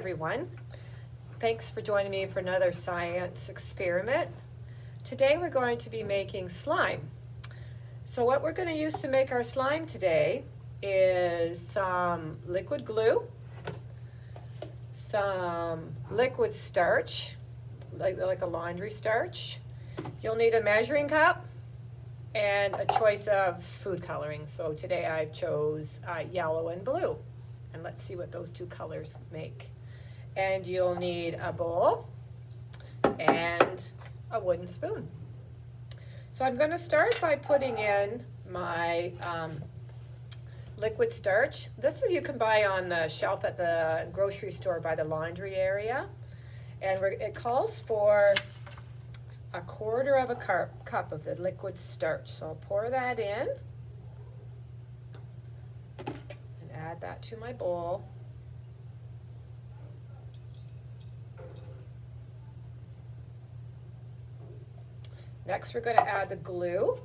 everyone. Thanks for joining me for another science experiment. Today we're going to be making slime. So what we're going to use to make our slime today is some liquid glue, some liquid starch, like a laundry starch. You'll need a measuring cup and a choice of food coloring. So today I chose yellow and blue. And let's see what those two colors make. And you'll need a bowl and a wooden spoon. So I'm going to start by putting in my liquid starch. This is you can buy on the shelf at the grocery store by the laundry area. And it calls for a quarter of a cup of the liquid starch. So I'll pour that in. Add that to my bowl. Next we're going to add the glue,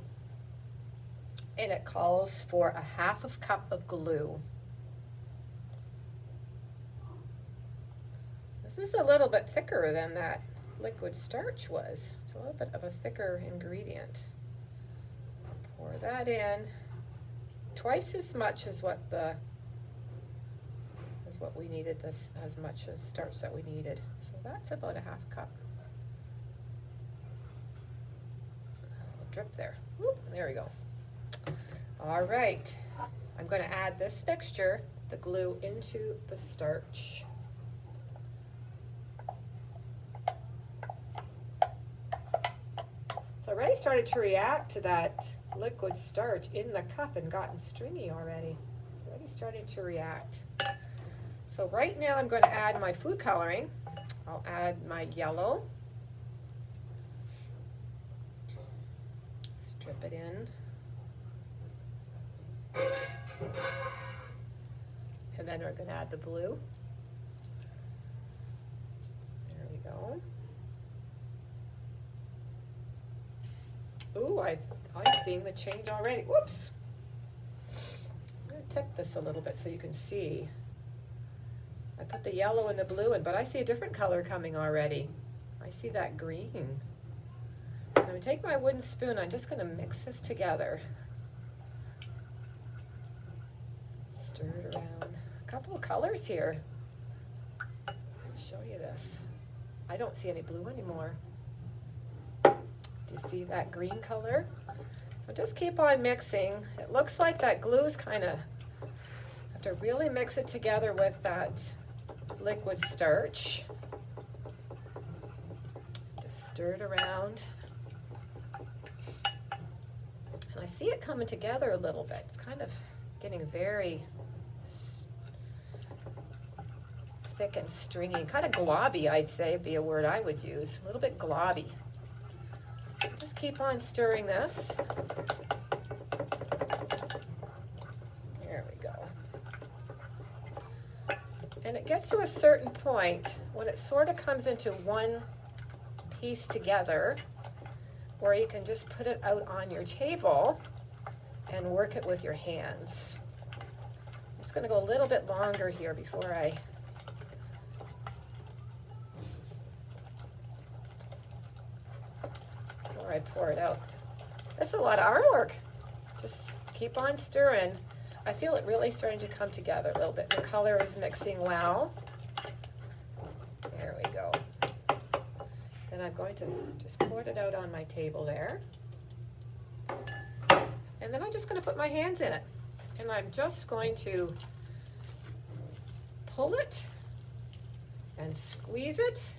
and it calls for a half cup of glue. This is a little bit thicker than that liquid starch was. It's a little bit of a thicker ingredient. Pour that in, twice as much as what we needed, this as much as starch that we needed. So that's about a half cup. I'll drip there. Whoop, there we go. All right, I'm going to add this mixture, the glue, into the starch. It's already started to react to that liquid starch in the cup and gotten stringy already. It's already starting to react. So right now I'm going to add my food coloring. I'll add my yellow. Strip it in. And then we're going to add the blue. There we go. Ooh, I'm seeing the change already. Whoops. I'm going to tip this a little bit so you can see. I put the yellow and the blue in, but I see a different color coming already. I see that green. I'm going to take my wooden spoon. I'm just going to mix this together. Stir it around. A couple of colors here. I'll show you this. I don't see any blue anymore. Do you see that green color? So just keep on mixing. It looks like that glue is kind of, have to really mix it together with that liquid starch. Just stir it around. And I see it coming together a little bit. It's kind of getting very thick and stringy, kind of globby, I'd say, would be a word I would use. A little bit globby. Just keep on stirring this. There we go. And it gets to a certain point when it sort of comes into one piece together, where you can just put it out on your table and work it with your hands. I'm just going to go a little bit longer here before I pour it out. That's a lot of artwork. Just keep on stirring. I feel it really starting to come together a little bit. The color is mixing well. There we go. Then I'm going to just pour it out on my table there. And then I'm just going to put my hands in it. And I'm just going to pull it and squeeze it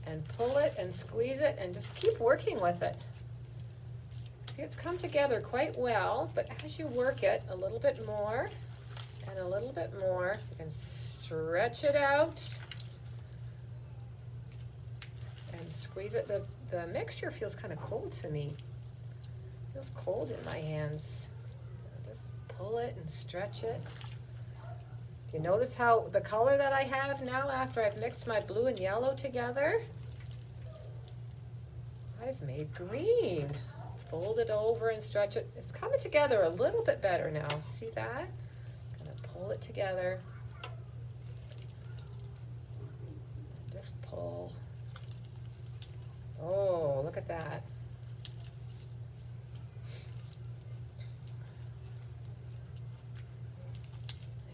and pull it and squeeze it and just keep working with it. See, it's come together quite well, but as you work it a little bit more and a little bit more, you can stretch it out and squeeze it. The mixture feels kind of cold to me. It feels cold in my hands. Just pull it and stretch it. Do you notice how the color that I have now after I've mixed my blue and yellow together? I've made green. Fold it over and stretch it. It's coming together a little bit better now. See that? I'm gonna pull it together Just pull. Oh, look at that.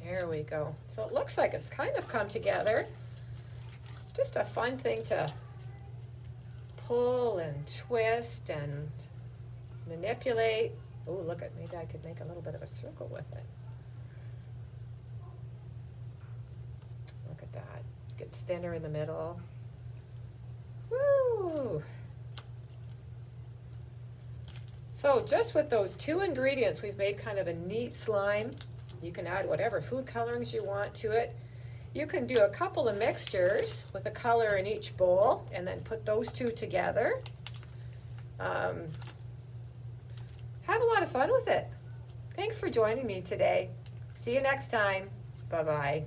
There we go. So it looks like it's kind of come together. Just a fun thing to pull and twist and manipulate. Oh, look at, maybe I could make a little bit of a circle with it. Look at that. Gets thinner in the middle. Woo! So just with those two ingredients, we've made kind of a neat slime. You can add whatever food colorings you want to it. You can do a couple of mixtures with a color in each bowl and then put those two together. Have a lot of fun with it. Thanks for joining me today. See you next time. Bye-bye.